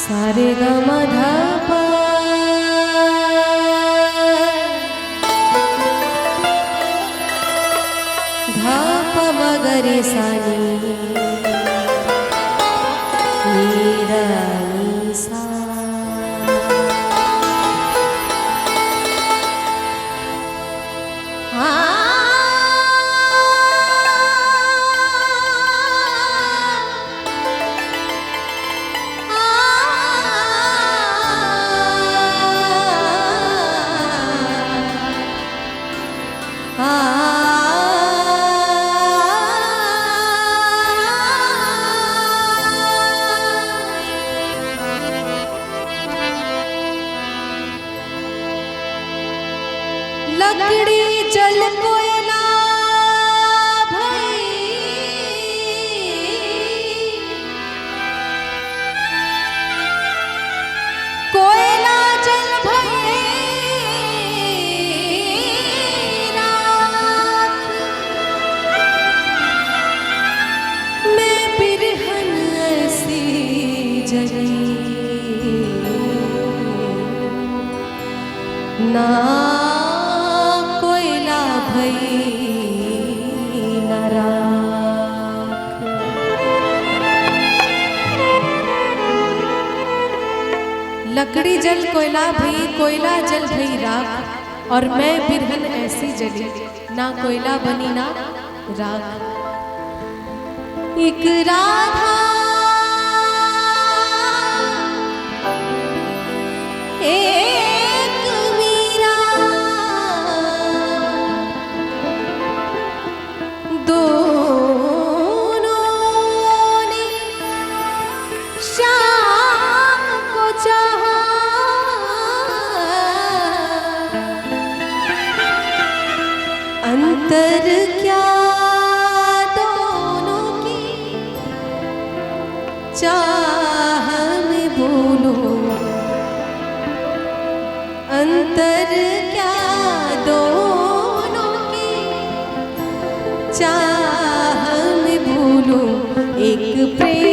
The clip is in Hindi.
सारे ग म ध प ध प म ग रे सा नी ध नि सा। लकड़ी जल कोयला भई, कोयला जल भई राख। मैं बिरहन ऐसी जली ना लकड़ी जल कोयला भई, कोयला जल भई राख। और मैं बिरहन ऐसी जली ना कोयला बनी ना राख। एक राधा एक मीरा दोनों ने श्याम को चाहा। अंतर क्या दोनों की चाह में बोलो, अंतर क्या दोनों की चाह में बोलो। एक प्रेम